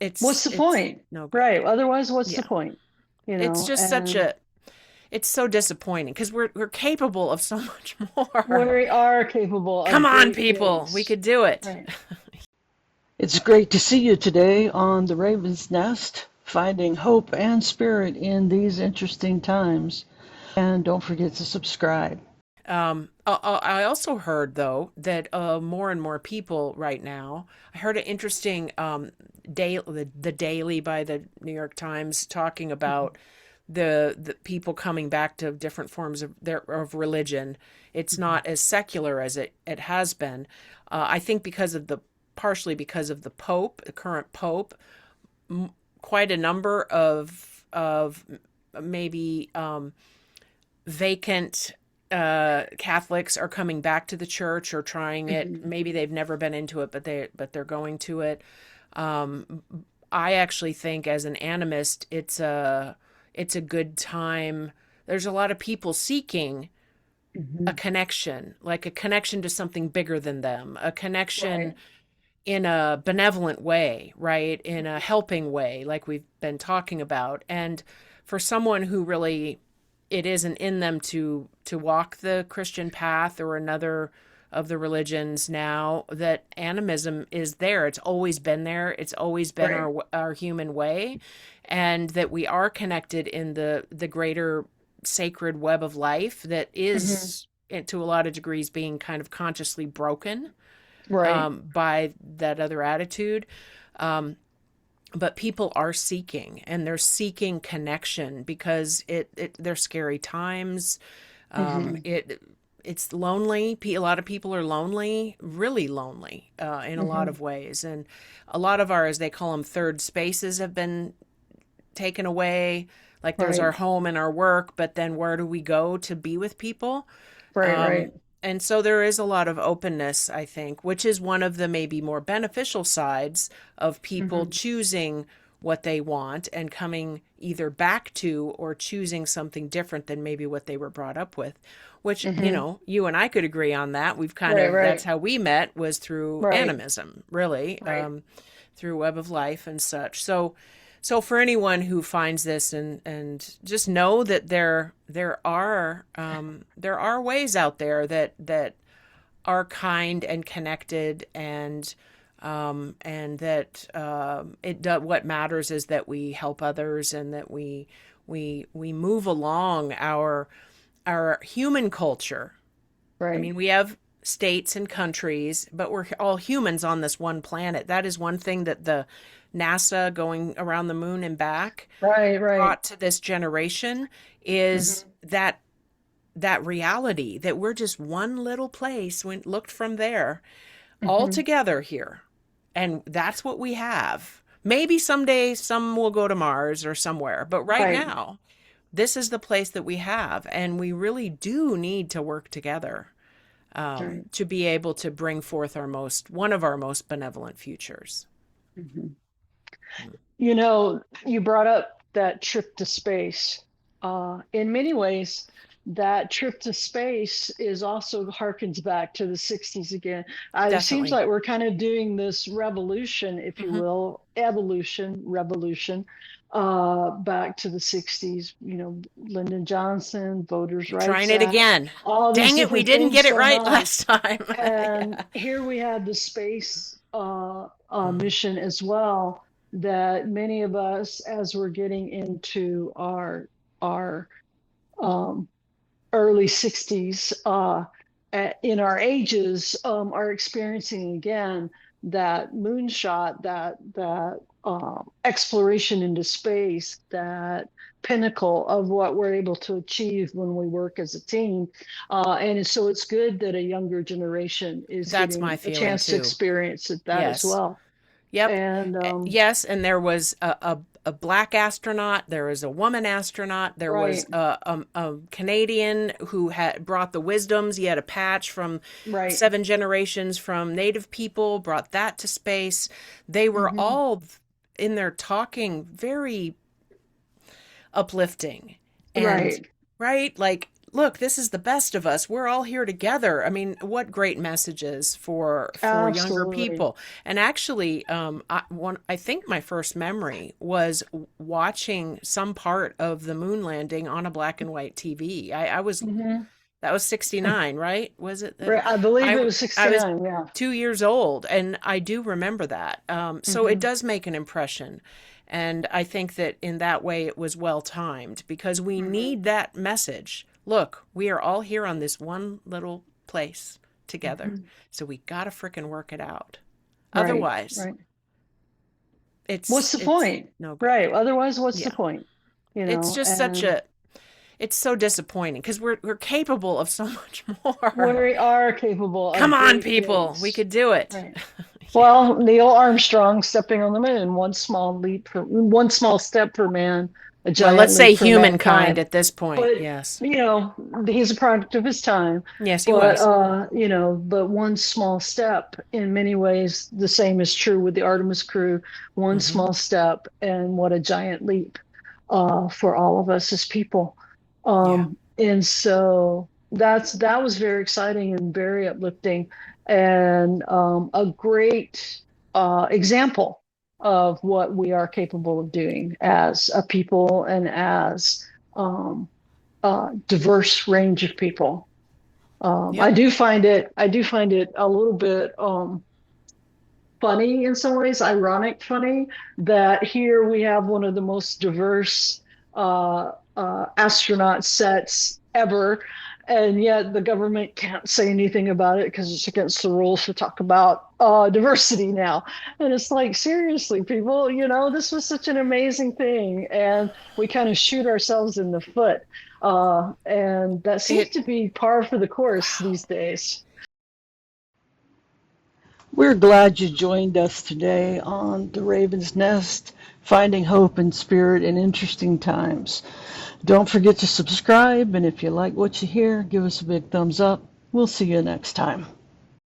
What's the it's point? no good. Right. Otherwise, what's the Yeah. point? You It's know, just such and a it's so disappointing because we're capable of so much more. we are capable Come of on, great people. We things. could do it. Right. It's great to see you today on the Raven's Nest, finding hope and spirit in these interesting times. And don't forget to subscribe. I also heard though that more and more people right now. I heard an interesting the Daily by the New York Times talking about the people coming back to different forms of religion. It's Mhm. not as secular as it has been. I think because of the partially because of the Pope, the current Pope, quite a number of maybe vacant Catholics are coming back to the church or trying it. Mhm. Maybe they've never been into it, but they're going to it. I actually think as an animist, it's a good time. There's a lot of people seeking a Mhm. connection, like a connection to something bigger than them, a connection Right. in a benevolent way, right? In a helping way, like we've been talking about. And for someone who really it isn't in them to walk the Christian path or another of the religions now, that animism is there. It's always been there. It's always been Right. our human way, and that we are connected in the greater sacred web of life that Mhm. is to a lot of degrees being kind of consciously broken Right. by that other attitude. Um, but people are seeking and they're seeking connection because they're scary times. Mhm. It's lonely. A lot of people are lonely, really lonely in a lot Mhm. of ways. And a lot of our, as they call them, third spaces have been taken away. Like there's our Right. home and our work, but then where do we go to be with people? Right. Right. And so there is a lot of openness, I think, which is one of the maybe more beneficial sides of people Mhm. choosing what they want and coming either back to or choosing something different than maybe what they were brought up with, which, Mhm. you and I could agree on that. We've kind Right. of, that's Right. how we met was through Right. animism, really, Right. through Web of Life and such. So for anyone who finds this and just know that there are ways out there that are kind and connected and that what matters is that we help others and that we move along our human culture. I Right. mean, we have states and countries, but we're all humans on this one planet. That is one thing that the NASA going around the moon and back Right. Right. brought to this generation is Mhm. that reality that we're just one little place when looked from there all Mhm. together here. And that's what we have. Maybe someday some will go to Mars or somewhere, but right Right. now, this is the place that we have. And we really do need to work together Right. to be able to bring forth one of our most benevolent futures. Mhm. You know, you brought up that trip to space. In many ways, that trip to space is also harkens back to the 60s again. It seems Definitely. like we're kind of doing this revolution, if you Hmm. will, evolution, revolution, back to the 60s. You know, Lyndon Johnson, Voters' Trying Rights it Act, again. all these Dang it, we different didn't things get it going right on. last time. And Yeah. here we have the space mission as well, that many of us, as we're getting into our um, early 60s, in our ages, are experiencing again that moonshot, that exploration into space, that pinnacle of what we're able to achieve when we work as a team. And so it's good that a younger generation is That's my getting a feeling chance to too. experience that as Yes. well. Yep. And Yes, and there was a black astronaut, there was a woman astronaut, there was right, a Canadian who had brought the wisdoms. He had a patch from right. 7 generations from Native people, brought that to space. They were Hmm. all in there talking very uplifting and Right. right like look, this is the best of us. We're all here together. I mean, what great messages for younger Absolutely. people. And actually, I think my first memory was watching some part of the moon landing on a black and white TV. I was Hmm. that was 69, right? Was it that Right. I believe it I was I was 69. Yeah. 2 years old, and I do remember that. So it Hmm. does make an impression. And I think that in that way it was well timed because we Hmm. need that message. Look, we are all here on this one little place together. Hmm. So we got to frickin' work it out. Right. Otherwise, Right. What's the it's point? no good. Right. Otherwise, what's the Yeah. point? It's just such And a it's so disappointing because we're capable of so much more. we are capable Come of on, great people. We things. could do it. Right. Yeah. Well, Neil Armstrong stepping on the moon, one small step for man, a Well, giant let's say leap for humankind mankind. at this point. But Yes. you know, he's a product of his time. Yes, he But was. but one small step in many ways, the same is true with the Artemis crew. One Hmm. small step, and what a giant leap for all of us as people. Yeah. And so that was very exciting and very uplifting, and a great example of what we are capable of doing as a people and as um, diverse range of people. Yep. I do find it a little bit funny in some ways, ironic funny, that here we have one of the most diverse astronaut sets ever, and yet the government can't say anything about it because it's against the rules to talk about diversity now. And it's like, seriously, people, this was such an amazing thing, and we kind of shoot ourselves in the foot. And that seems It to be par for the course wow. these days. We're glad you joined us today on The Raven's Nest, finding hope and spirit in interesting times. Don't forget to subscribe, and if you like what you hear, give us a big thumbs up. We'll see you next time.